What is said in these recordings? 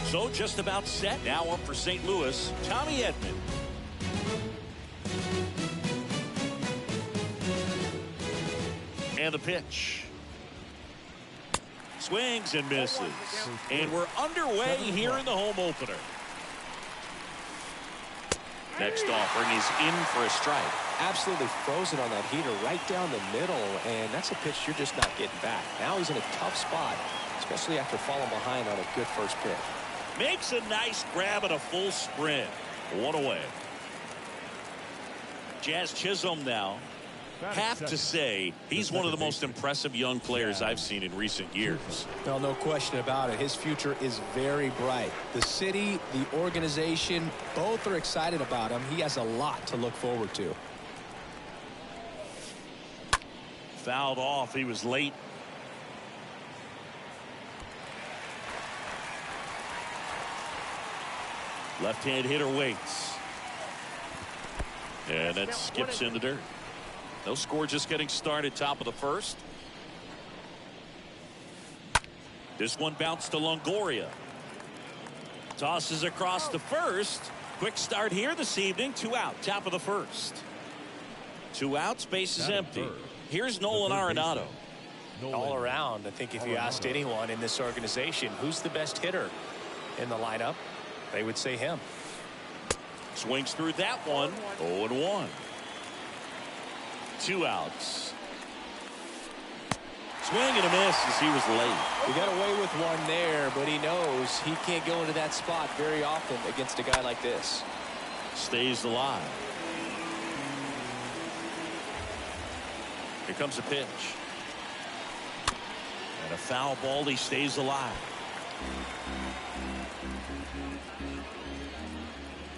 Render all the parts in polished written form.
So just about set. Now up for St. Louis, Tommy Edman. And the pitch. Swings and misses. And we're underway here in the home opener. Next offering is in for a strike. Absolutely frozen on that heater right down the middle, and that's a pitch you're just not getting back. Now he's in a tough spot, especially after falling behind on a good first pitch. Makes a nice grab and a full sprint. One away. Jazz Chisholm now. Have to say he's one of the most impressive young players I've seen in recent years. Well, no question about it. His future is very bright. The city, the organization, both are excited about him. He has a lot to look forward to. Fouled off. He was late. Left-hand hitter waits. And that skips in the dirt. No score, just getting started. Top of the first. This one bounced to Longoria. Tosses across the first. Quick start here this evening. 2 out. Top of the first. 2 outs. Base is empty. Here's Nolan Arenado. All around, I think if you asked anyone in this organization who's the best hitter in the lineup, they would say him. Swings through that one. 0-1. 2 outs. Swing and a miss as he was late. He got away with one there, but he knows he can't go into that spot very often against a guy like this. Stays alive. Here comes a pitch. And a foul ball. He stays alive.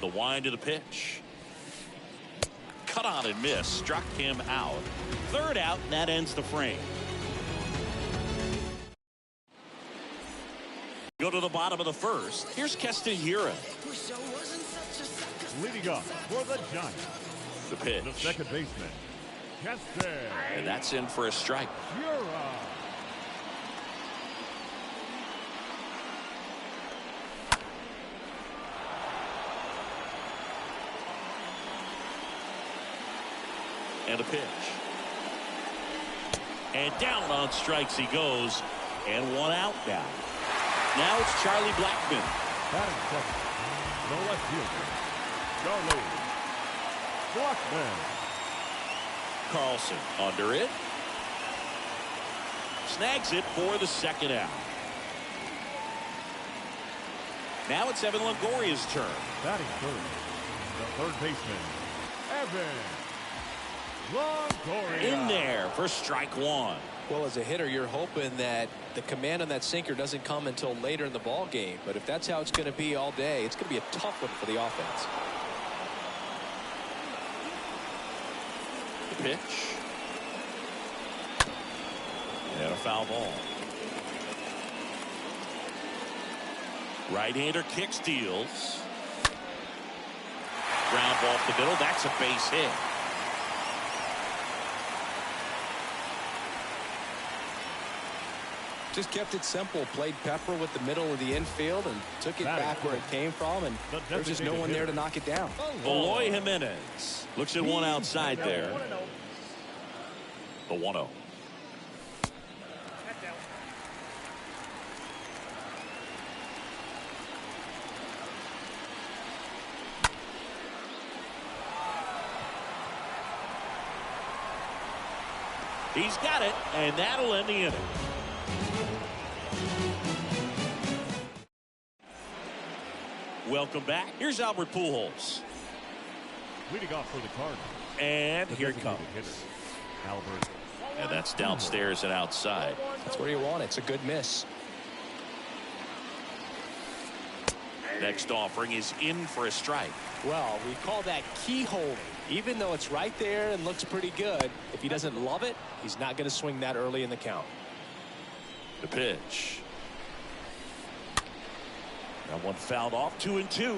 The wind of the pitch. Cut on and miss. Struck him out. 3rd out, and that ends the frame. Go to the bottom of the first. Here's Keston Hiura. Leading up for the Giants. The pitch. The second baseman, Keston. And that's in for a strike. Hiura. And a pitch. And down on strikes he goes. And 1 out now. Now it's Charlie Blackmon. Batting second, the left fielder, Charlie Blackmon. Carlson under it. Snags it for the 2nd out. Now it's Evan Longoria's turn. Batting third, the third baseman, Evan Longoria. In there for strike 1. Well, as a hitter, you're hoping that the command on that sinker doesn't come until later in the ball game. But if that's how it's going to be all day, it's going to be a tough one for the offense. The pitch. And a foul ball. Right-hander kick steals. Ground ball up the middle. That's a base hit. Just kept it simple. Played pepper with the middle of the infield and took it back where it came from. And there's just no one there to knock it down. Eloy Jimenez looks at one outside there. The 1-0. He's got it, and that'll end the inning. Welcome back. Here's Albert Pujols. Leading off for the Cardinals. And here it comes. Albert. And that's downstairs and outside. That's where you want it. It's a good miss. Next offering is in for a strike. Well, we call that keyhole. Even though it's right there and looks pretty good, if he doesn't love it, he's not going to swing that early in the count. The pitch. That one fouled off. 2-2.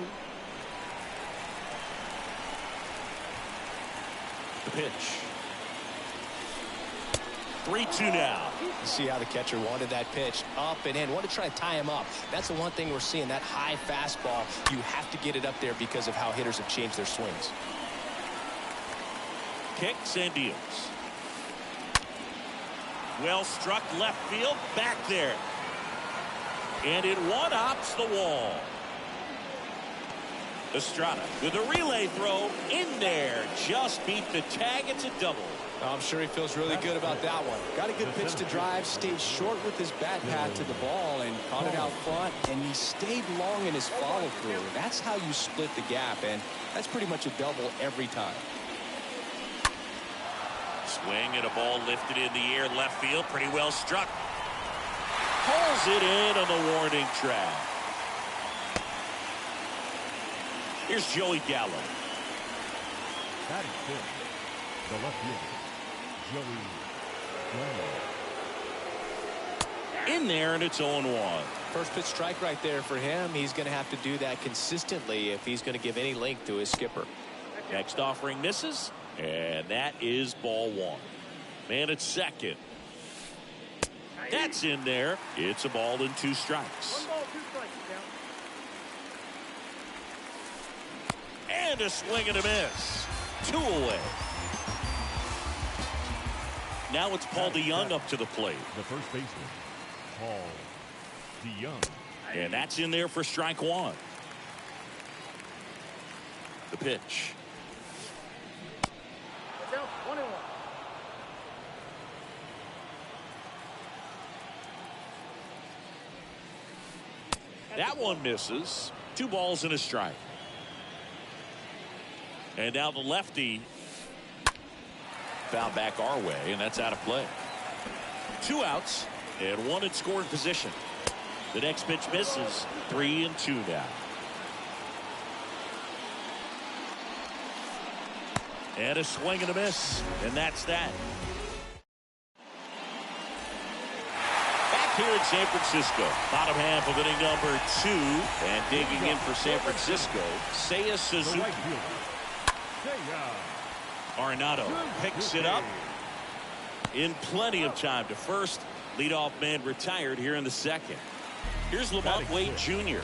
The pitch. 3-2 now. You see how the catcher wanted that pitch up and in. Wanted to try to tie him up. That's the one thing we're seeing, that high fastball. You have to get it up there because of how hitters have changed their swings. Kicks and deals. Well struck left field, back there. And it one-hops the wall. Estrada with a relay throw in there. Just beat the tag. It's a double. I'm sure he feels really good about that one. Got a good pitch to drive, stayed short with his bat path to the ball and caught it out front, and he stayed long in his follow-through. That's how you split the gap, and that's pretty much a double every time. Swing and a ball lifted in the air left field. Pretty well struck. Pulls it in on the warning track. Here's Joey Gallo. That is good. The left fielder, Joey Gallo. In there, and it's 0-1. First pitch strike right there for him. He's going to have to do that consistently if he's going to give any length to his skipper. Next offering misses, and that is ball one. Man at second. That's in there. It's a ball and 2 strikes. 1 ball, 2 strikes. And a swing and a miss. 2 away. Now it's Paul DeYoung up to the plate. The first baseman, Paul DeYoung. And that's in there for strike 1. The pitch. It's out, 1-1. That one misses. 2 balls and a strike. And now the lefty fouled back our way, and that's out of play. 2 outs and 1 in scoring position. The next pitch misses. 3-2 now. And a swing and a miss, and that's that. Back here in San Francisco, bottom half of inning number 2, and digging in for San Francisco, Seiya Suzuki. Arenado picks it up in plenty of time to first. Leadoff man retired here in the second. Here's Lamont Wade Jr.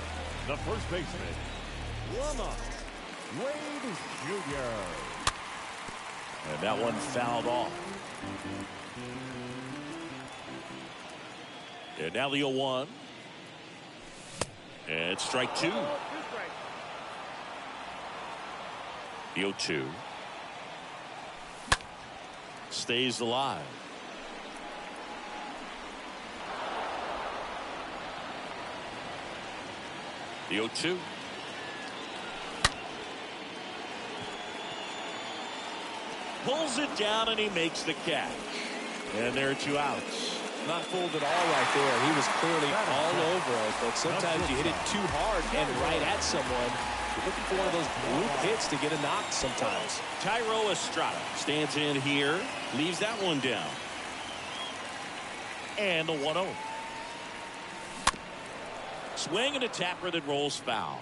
The first baseman, Lamont Wade Jr. And that one fouled off. And now the 0-1. And it's strike 2. The 0-2. Stays alive. The 0-2. Pulls it down and he makes the catch. And there are 2 outs. Not fooled at all right there. He was clearly all over it, but sometimes you hit it too hard and right at someone. You're looking for one of those bloop hits to get a knock sometimes. Thairo Estrada stands in here, leaves that one down. And the 1-0. Swing and a tapper that rolls foul.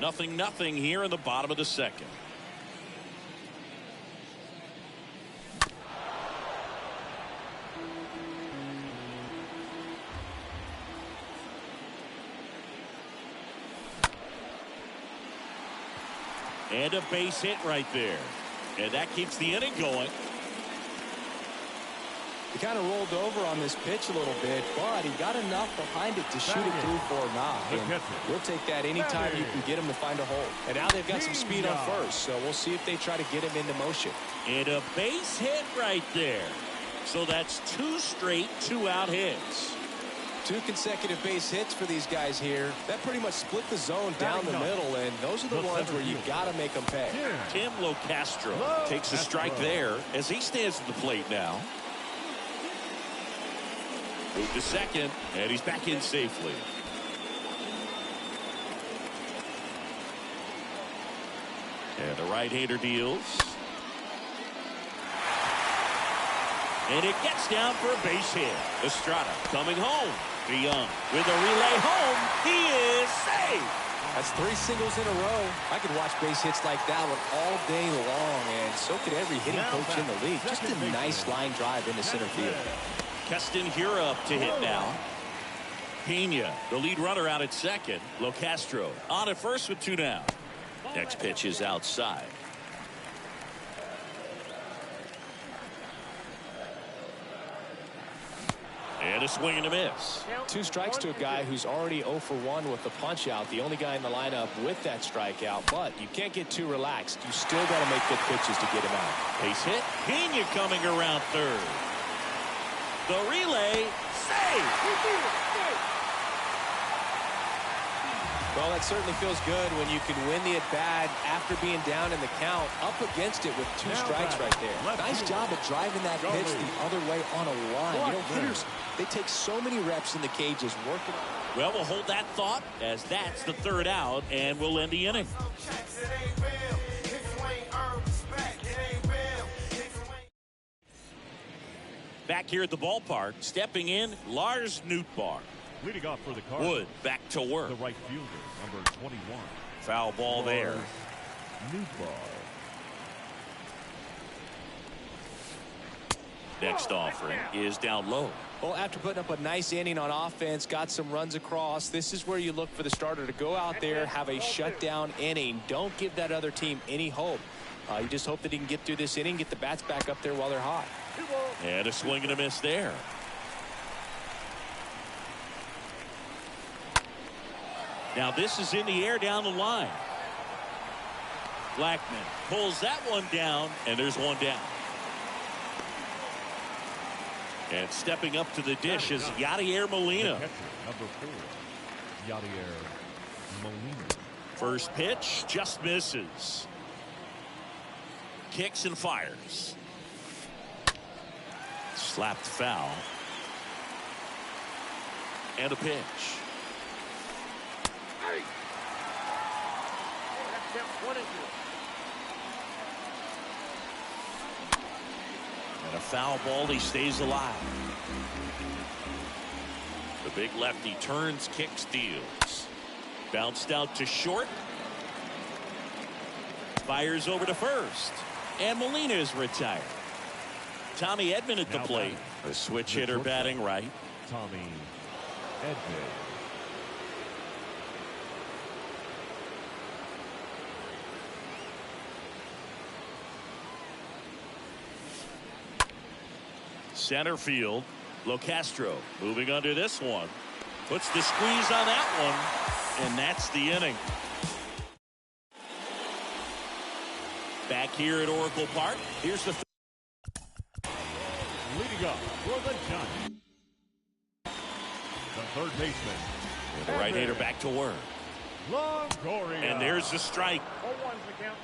0-0 here in the bottom of the second. And a base hit right there. And that keeps the inning going. He kind of rolled over on this pitch a little bit, but he got enough behind it to shoot it through for a knock. And we'll take that anytime you can get him to find a hole. And now they've got some speed on first, so we'll see if they try to get him into motion. And a base hit right there. So that's 2 straight 2-out hits. 2 consecutive base hits for these guys here. That pretty much split the zone down the middle, and those are the ones where you got to make them pay. Tim Locastro takes a strike there as he stands at the plate now. Move to second, and he's back in safely. And the right-hander deals. And it gets down for a base hit. Estrada coming home. DeYoung with a relay home. He is safe. That's 3 singles in a row. I could watch base hits like that one all day long, and so could every hitting coach in the league. Just a nice line drive into center field. Keston Hiura up to hit now. Pena, the lead runner, out at second. Locastro on at first with 2 down. Next pitch is outside. And a swing and a miss. 2 strikes to a guy who's already 0 for 1 with the punch out. The only guy in the lineup with that strikeout. But you can't get too relaxed. You still got to make good pitches to get him out. Base hit. Pena coming around third. The relay. Save. Well, that certainly feels good when you can win the at-bat after being down in the count, up against it with 2 strikes right there. Nice job of driving that pitch the other way on a line. You know, hitters, they take so many reps in the cages working. Well, we'll hold that thought as that's the 3rd out, and we'll end the inning. Back here at the ballpark, stepping in, Lars Nootbaar. Leading off for the Cardinals, Wood back to work. the right fielder, number 21. Foul ball there. Nootbaar. Next offering is down low. Well, after putting up a nice inning on offense, got some runs across, this is where you look for the starter to go out there, have a shutdown inning. Don't give that other team any hope. You just hope that he can get through this inning, get the bats back up there while they're hot. And a swing and a miss there. Now this is in the air down the line. Blackman pulls that one down, and there's 1 down. And stepping up to the dish is Yadier Molina. The catcher, number 4, Yadier Molina. First pitch just misses. Kicks and fires. Slapped foul. And a pitch. And a foul ball. He stays alive. The big lefty turns, kicks, deals. Bounced out to short. Fires over to first. And Molina is retired. Tommy Edman at the plate. A switch hitter batting right. Tommy Edman. Center field. Locastro moving under this one. Puts the squeeze on that one. And that's the inning. Back here at Oracle Park. Here's the Leading up for the Giants, the third baseman. the right-hander back to work. Longoria. And there's the strike. 0-1's the count.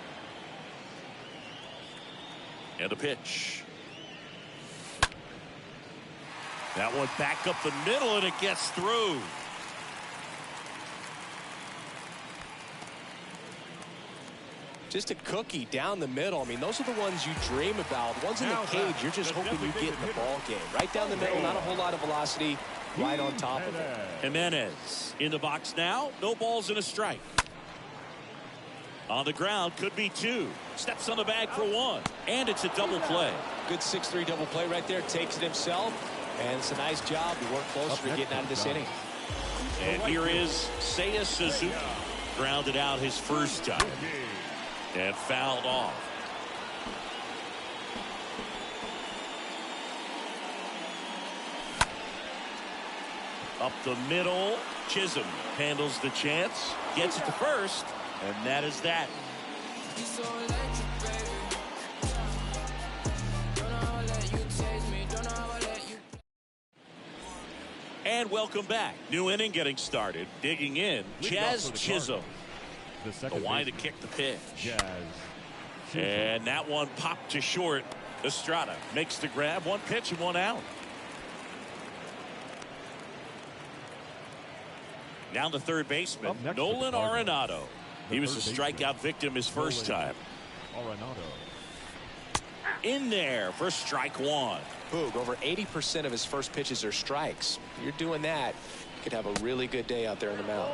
And a pitch. That one back up the middle, and it gets through. Just a cookie down the middle. I mean, those are the ones you dream about. The ones in the cage, you're just hoping you get in the ball game. Right down the middle, not a whole lot of velocity, right on top of it. Jimenez in the box now. No balls and a strike. On the ground, could be 2. Steps on the bag for 1. And it's a double play. Good 6-3 double play right there. Takes it himself. And it's a nice job to work closer to getting out of this inning. And here is Seiya Suzuki. Grounded out his first time. And fouled off. Up the middle. Chisholm handles the chance. Gets it to first. And that is that. And welcome back. New inning getting started. Digging in. Jazz Chisholm. The wind to kick the pitch. Jazz Chisholm. And that one popped to short. Estrada makes the grab. 1 pitch and 1 out. Down to third baseman, Nolan Arenado. He was a strikeout victim his first time. Arenado. In there for strike 1. Boog, over 80% of his first pitches are strikes. You're doing that. Could have a really good day out there on the mound.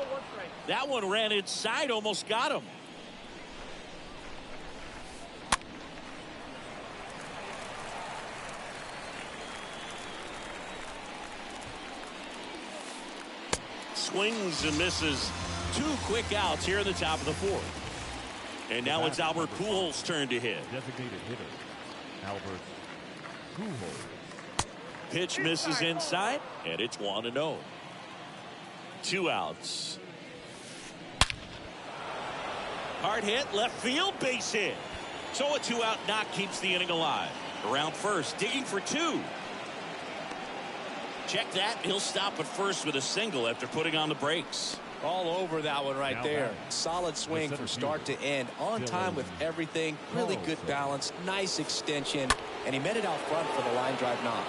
That one ran inside, almost got him. Swings and misses. 2 quick outs here in the top of the 4th. And now it's Albert Pujols' turn to hit. Designated hitter, Albert Pujols. Pitch misses inside, and it's 1-0. 2 outs. Hard hit, left field, base hit. So a 2-out knock keeps the inning alive. Around first, digging for 2. Check that. He'll stop at first with a single after putting on the brakes. All over that one right there. Solid swing from start to end. On time with everything. Really good balance. Nice extension. And he met it out front for the line drive knock.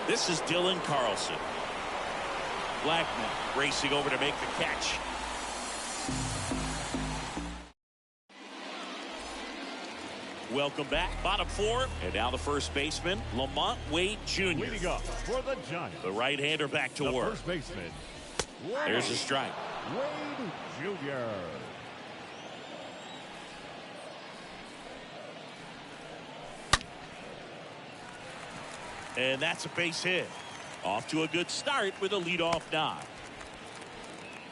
This is Dylan Carlson. Blackman racing over to make the catch. Welcome back. Bottom 4. And now the first baseman, Lamont Wade Jr. Leading up for the Giants, The right-hander back to work. First baseman. There's a strike. Wade Jr. And that's a base hit. Off to a good start with a leadoff knock.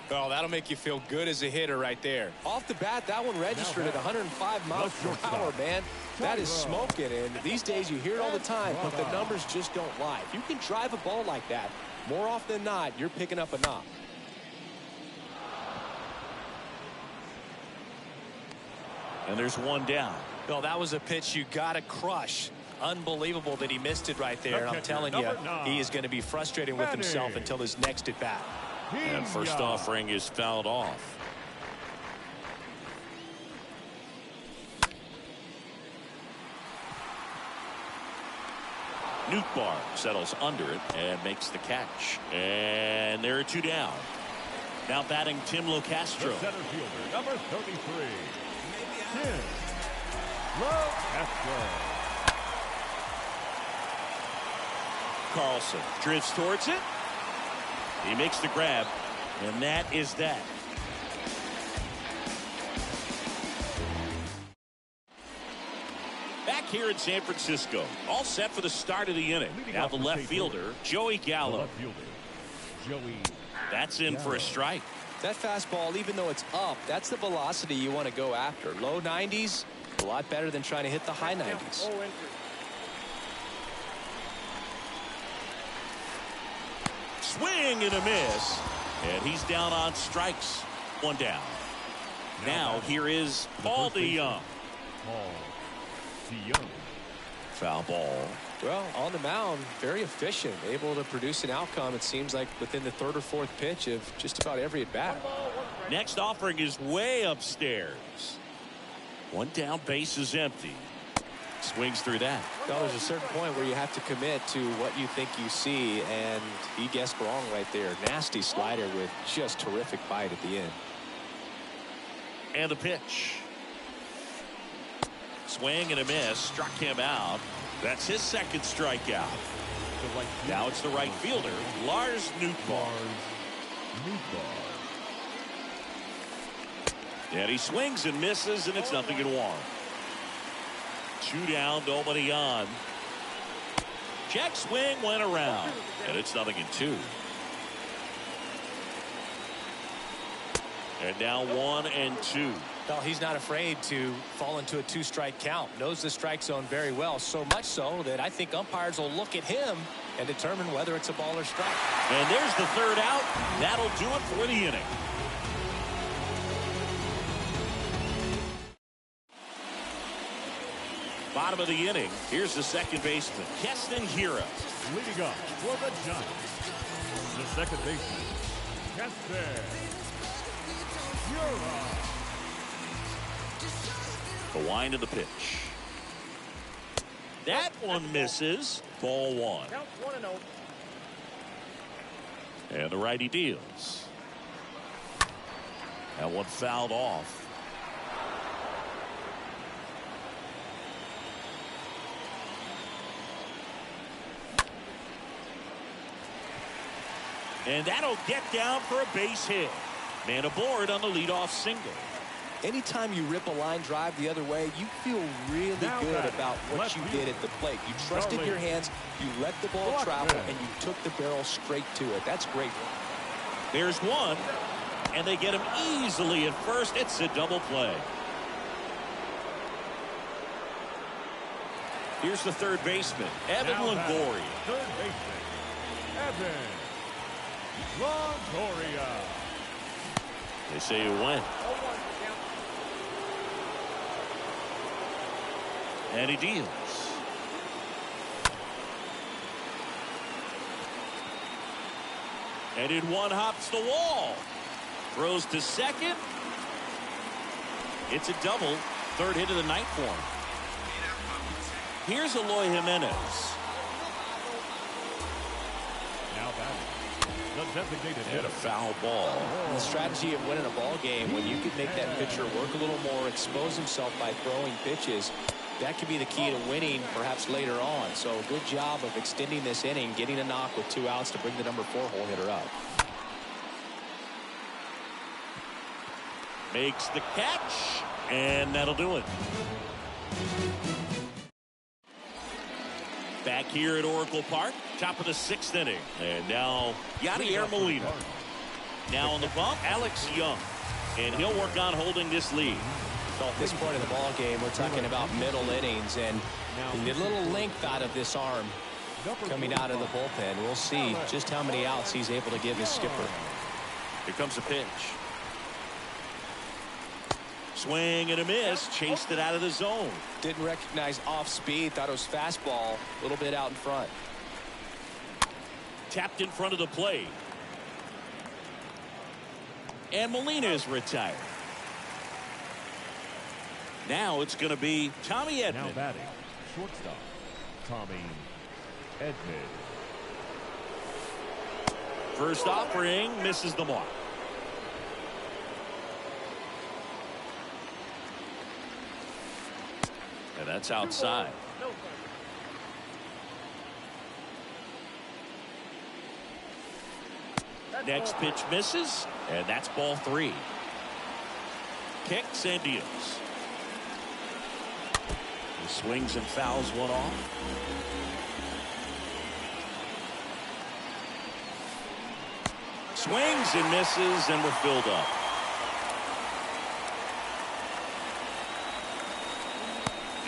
Oh, that'll make you feel good as a hitter right there. Off the bat, that one registered at 105 miles per hour, man. That is smoking, and these days you hear it all the time, but the numbers just don't lie. If you can drive a ball like that, more often than not, you're picking up a knock. And there's 1 down. No, that was a pitch you got to crush. Unbelievable that he missed it right there. And I'm telling you, he is going to be frustrated with himself until his next at bat. And first offering is fouled off. Nootbaar settles under it and makes the catch. And there are 2 down. Now batting Tim Locastro. The center fielder, number 33. Tim Locastro. Carlson drifts towards it. He makes the grab, and that is that. Back here in San Francisco, all set for the start of the inning. Now the left fielder, Joey Gallo. That's in for a strike. That fastball, even though it's up, that's the velocity you want to go after. Low 90s, a lot better than trying to hit the high 90s. Swing and a miss, and he's down on strikes. 1 down. Now here is Paul DeYoung. Foul ball. Well, on the mound, very efficient, able to produce an outcome, it seems like, within the 3rd or 4th pitch of just about every at bat. Next offering is way upstairs. 1 down, base is empty. Swings through that. Well, there's a certain point where you have to commit to what you think you see, and he guessed wrong right there. Nasty slider with just terrific bite at the end. And the pitch. Swing and a miss, struck him out. That's his 2nd strikeout. Now it's the right fielder, Lars Nootbaar. And he swings and misses, and it's 0-1. 2 down, nobody on. Check swing went around, and it's 0-2. And now 1-2. Well, he's not afraid to fall into a 2-strike count. Knows the strike zone very well, so much so that I think umpires will look at him and determine whether it's a ball or strike. And there's the 3rd out. That'll do it for the inning. Bottom of the inning. Here's the 2nd baseman, Keston Hiura. Leading up for the Giants, the 2nd baseman, Keston Hiura. The wind of the pitch. That one misses. Ball 1. And the righty deals. That one fouled off. And that'll get down for a base hit. Man aboard on the leadoff single. Anytime you rip a line drive the other way, you feel really good about what you did at the plate. You trusted your hands, you let the ball travel, and you took the barrel straight to it. That's great. There's one, and they get him easily at first. It's a double play. Here's the third baseman, Evan Longoria. Third baseman, Evan Longoria. They say he went. And he deals. And in one hops the wall. Throws to second. It's a double. Third hit of the night for him. Here's Eloy Jimenez. Now batting, the designated Hit hitter. a foul ball. The strategy of winning a ball game, when you can make that pitcher work a little more, expose himself by throwing pitches, that could be the key to winning perhaps later on. So good job of extending this inning, getting a knock with 2 outs to bring the number 4 hole hitter up. Makes the catch, and that'll do it. Back here at Oracle Park, top of the 6th inning. And now Yadier Molina. Now on the bump, Alex Young. And he'll work on holding this lead. So at this point of the ball game, we're talking about middle innings, and the little length out of this arm coming out of the bullpen. We'll see just how many outs he's able to give his skipper. Here comes a pitch. Swing and a miss. Chased it out of the zone. Didn't recognize off speed. Thought it was fastball. A little bit out in front. Tapped in front of the plate. And Molina is retired. Now it's going to be Tommy Edman. Now batting, shortstop, Tommy Edman. First offering misses the mark. And that's outside. Next pitch misses, and that's ball 3. Kicks and deals. He swings and fouls one off. Swings and misses, and we're filled up.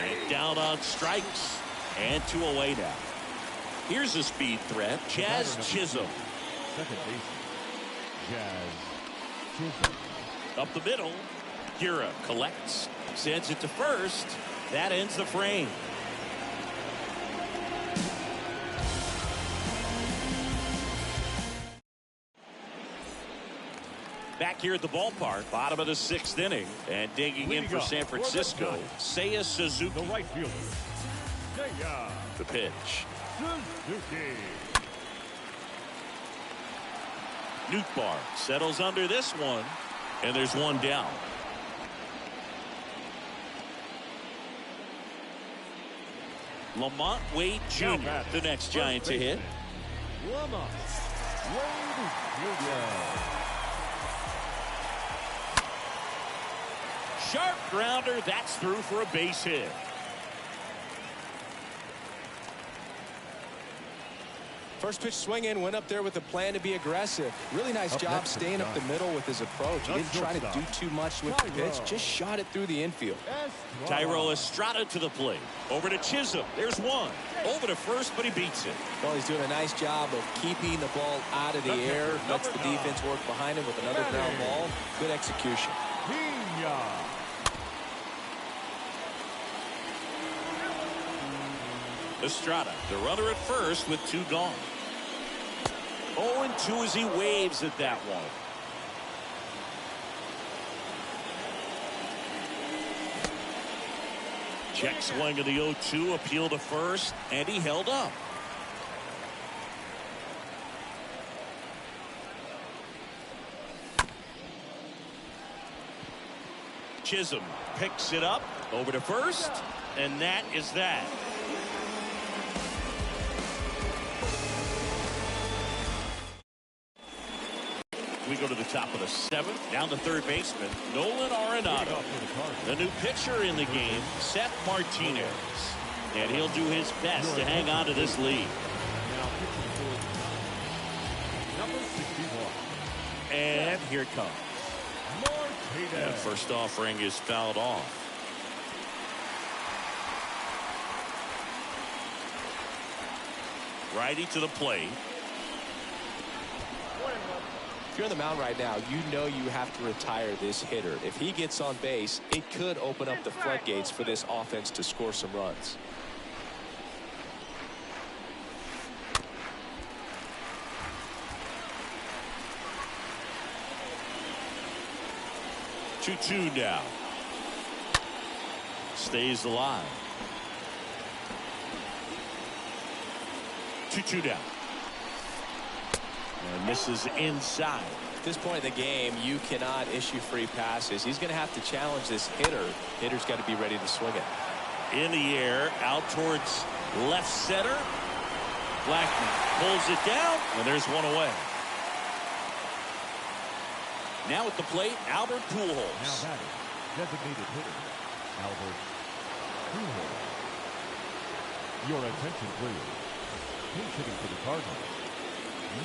And down on strikes, and 2 away now. Here's a speed threat, Jazz Chisholm. Second baseman, Jazz Chisholm. Up the middle, Gura collects, sends it to first. That ends the frame. Back here at the ballpark, bottom of the 6th inning, and digging in for San Francisco, Seiya Suzuki. The right fielder, Seiya The pitch. Suzuki. Nootbaar settles under this one, and there's one down. Lamont Wade Jr., the next Giant to hit. Lamont Wade Jr. Sharp grounder, that's through for a base hit. First pitch swinging, went up there with a plan to be aggressive. Really nice job staying up the middle with his approach. He didn't try to do too much with the pitch, just shot it through the infield. Thairo Estrada to the plate. Over to Chisholm. There's one. Over to first, but he beats it. Well, he's doing a nice job of keeping the ball out of the air. Lets the defense work behind him with another ground ball. Good execution. Pena. Estrada, the runner at first with 2 gone. 0-2 as he waves at that one. Check swing of the 0-2, appeal to first, and he held up. Chisholm picks it up, over to first, and that is that. We go to the top of the 7th. Down to third baseman, Nolan Arenado. The new pitcher in the game, Seth Martinez. And he'll do his best to hang on to this lead. Number 61. And here it comes. And first offering is fouled off. Righty to the plate. If you're on the mound right now, you know you have to retire this hitter. If he gets on base, it could open up the floodgates for this offense to score some runs. Two now. Stays alive. 2-2 down. And this is inside. At this point in the game, you cannot issue free passes. He's going to have to challenge this hitter. Hitter's got to be ready to swing it. In the air, out towards left center. Blackman pulls it down, and there's one away. Now at the plate, Albert Pujols. Now batting, designated hitter, Albert Pujols. Your attention, please. Pinch hitting for the Cardinals.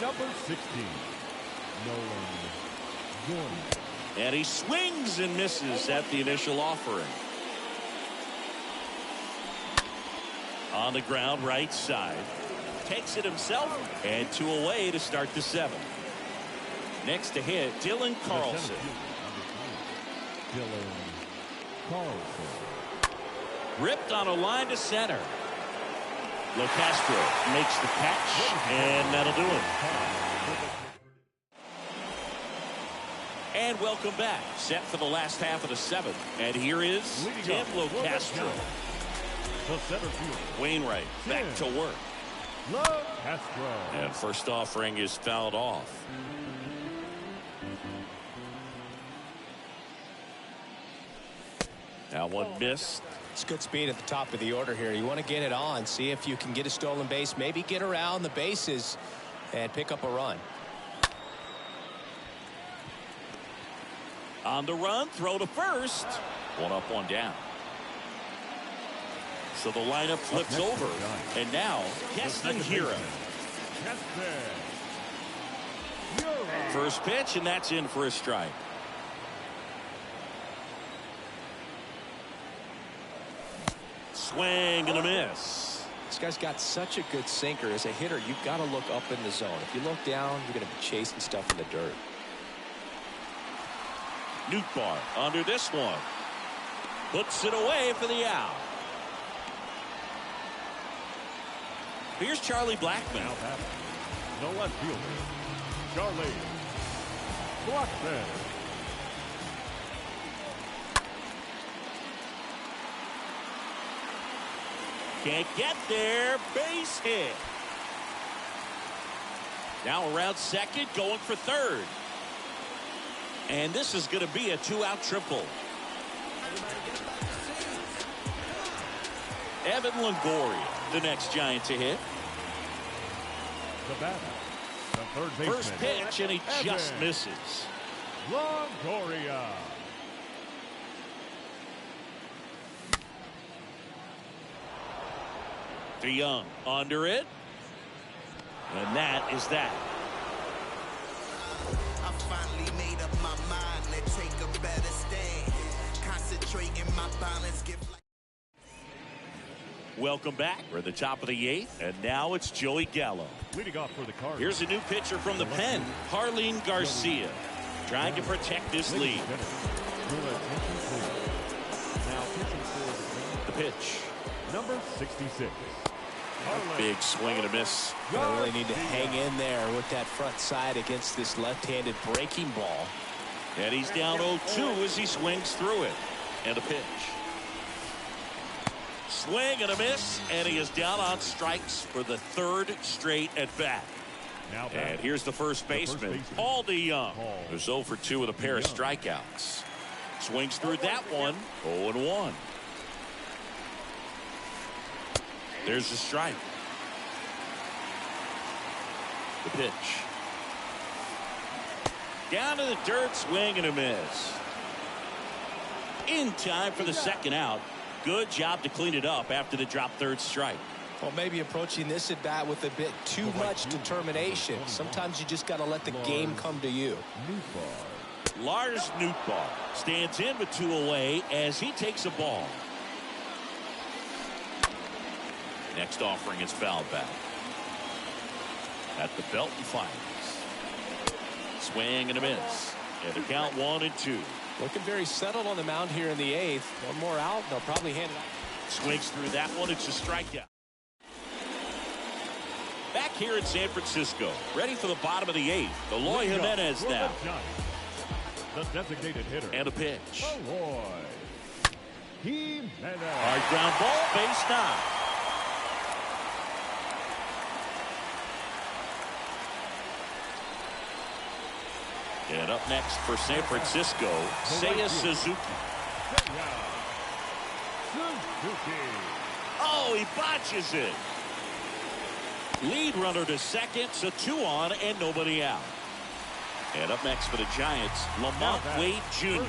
Number 16, Nolan Gorman. And he swings and misses at the initial offering. On the ground, right side. Takes it himself, and 2 away to start the 7th. Next to hit, Dylan Carlson. Dylan Carlson. Ripped on a line to center. LoCastro makes the catch, and that'll do it. And welcome back. Set for the last half of the 7th. And here is Tim LoCastro. The center fielder, Wainwright back to work. LoCastro. And first offering is fouled off. Now one missed. It's good speed at the top of the order here. You want to get it on, see if you can get a stolen base, maybe get around the bases and pick up a run. On the run, throw to first. 1 up, 1 down. So the lineup flips over. And now, Keston Hiura. First pitch, and that's in for a strike. Swing and a miss. This guy's got such a good sinker. As a hitter, you've got to look up in the zone. If you look down, you're going to be chasing stuff in the dirt. Nootbaar under this one. Puts it away for the out. Here's Charlie Blackman. No left fielder, Charlie Blackman. Can't get there. Base hit. Now around second, going for third. And this is going to be a 2-out triple. Evan Longoria, the next Giant to hit. The batter, the third baseman. First pitch, and he just misses. Longoria. DeYoung under it. And that is that. I finally made up my mind to take a better stand. Concentrating my balance. Welcome back. We're at the top of the 8th, and now it's Joey Gallo. Leading off for the Cardinals. Here's a new pitcher from the pen, Harleen Garcia, trying to protect this lead. Now pitching for The pitch. number 66. Big swing and a miss. You really need to hang in there with that front side against this left-handed breaking ball. And he's down 0-2 as he swings through it. And a pitch. Swing and a miss, and he is down on strikes for the 3rd straight at bat. And here's the first baseman, Paul DeYoung, who's 0-2 with a pair of strikeouts. Swings through that one, 0-1. There's the strike. The pitch. Down to the dirt, swing and a miss. In time for the second out. Good job to clean it up after the drop third strike. Well, maybe approaching this at bat with a bit too much determination. Sometimes you just got to let the game come to you. Lars Nootbaar stands in with 2 away as he takes a ball. Next offering is fouled back. At the belt and fires. Swing and a miss. And the count 1-2. Looking very settled on the mound here in the 8th. One more out, they'll probably hand it out. Swings through that one. It's a strikeout. Back here in San Francisco, ready for the bottom of the 8th. Eloy Jimenez now. The designated hitter. And a pitch. Eloy Jimenez. Hard ground ball, base 9. And up next for San Francisco, Seiya Suzuki. Oh, he botches it. Lead runner to second, so 2 on and nobody out. And up next for the Giants, Lamont Wade Jr.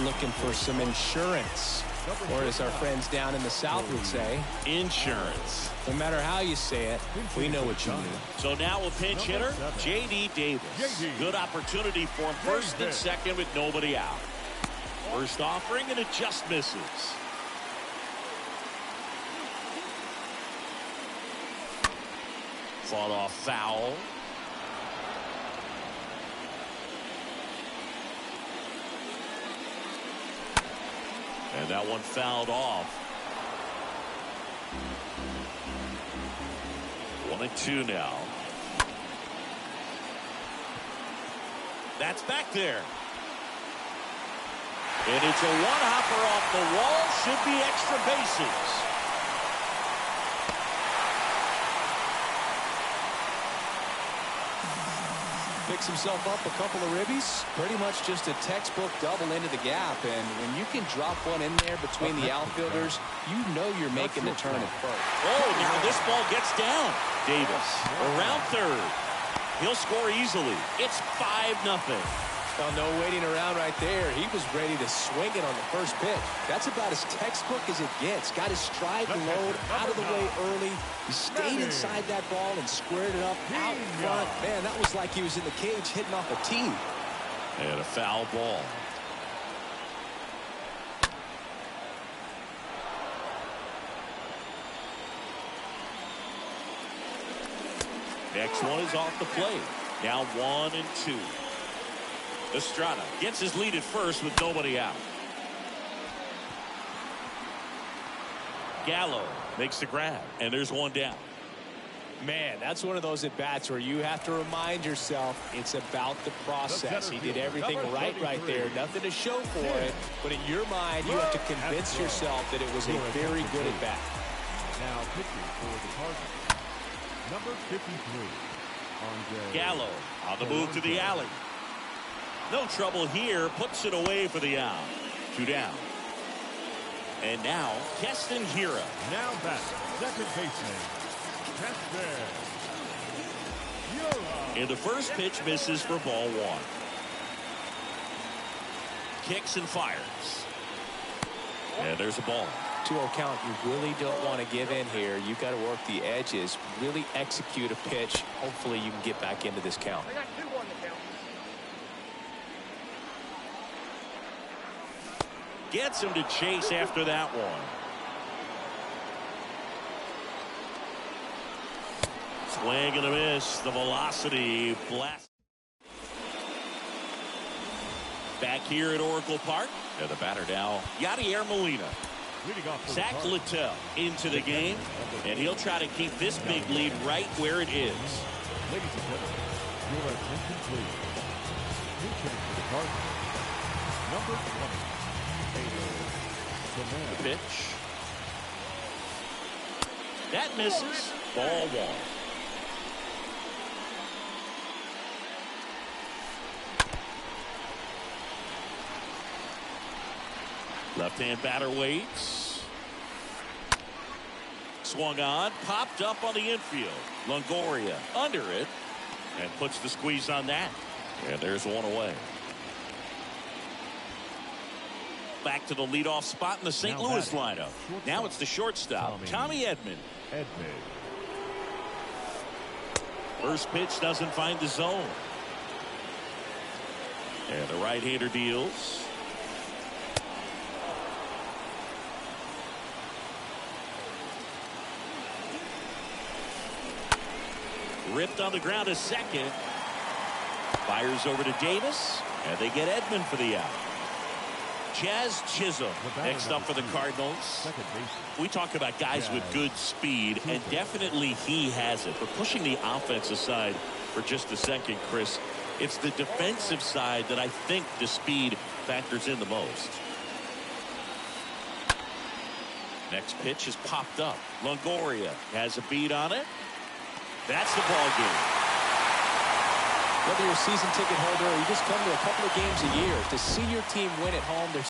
Looking for some insurance. Or as our friends down in the South would say, insurance. No matter how you say it, we know what you mean. So now a pinch hitter, J.D. Davis. Good opportunity for him first and second with nobody out. First offering and it just misses. Fought off foul. And that one fouled off. 1-2 now. That's back there. And it's a one-hopper off the wall. Should be extra bases. Picks himself up a couple of ribbies. Pretty much just a textbook double into the gap. And when you can drop one in there between the outfielders, you know you're making the turn at first. Oh, now this ball gets down. Davis around third. He'll score easily. It's 5-0. Well, no waiting around right there. He was ready to swing it on the first pitch. That's about as textbook as it gets. Got his stride load out of the way early. He stayed inside that ball and squared it up out front. Man, that was like he was in the cage hitting off a tee. And a foul ball. Next one is off the plate. Now 1-2. Estrada gets his lead at first with nobody out. Gallo makes the grab, and there's one down. Man, that's one of those at-bats where you have to remind yourself it's about the process. He did everything right there. Nothing to show for it, but in your mind, you have to convince yourself that it was a very good at-bat. Now pitching for the Cardinals, number 53, Andre. Gallo on the move to the alley. No trouble here. Puts it away for the out. 2 down. And now, Keston Hiura. Now back, second baseman, Keston Hiura. And the first pitch misses for ball 1. Kicks and fires. And there's a ball. 2-0 count. You really don't want to give in here. You've got to work the edges. Really execute a pitch. Hopefully you can get back into this count. Gets him to chase after that one. Swing and a miss. The velocity blast. Back here at Oracle Park. And the batter now, Yadier Molina. Zach Littell into the game. And he'll try to keep this big lead right where it is. Ladies and gentlemen, your attention please. Pitching for the Cardinals, number 20. The pitch. That misses. Ball 1. Left-hand batter waits. Swung on, popped up on the infield. Longoria under it and puts the squeeze on that. And there's one away. Back to the leadoff spot in the St. Louis lineup. Now it's the shortstop, Tommy Edman. First pitch doesn't find the zone. And the right-hander deals. Ripped on the ground to second. Fires over to Davis, and they get Edman for the out. Jazz Chisholm next up for the Cardinals. We talk about guys with good speed, and definitely he has it. But pushing the offense aside for just a second, Chris, it's the defensive side that I think the speed factors in the most. Next pitch is popped up. Longoria has a beat on it. That's the ball game. Whether you're a season ticket holder or you just come to a couple of games a year, to see your team win at home, there's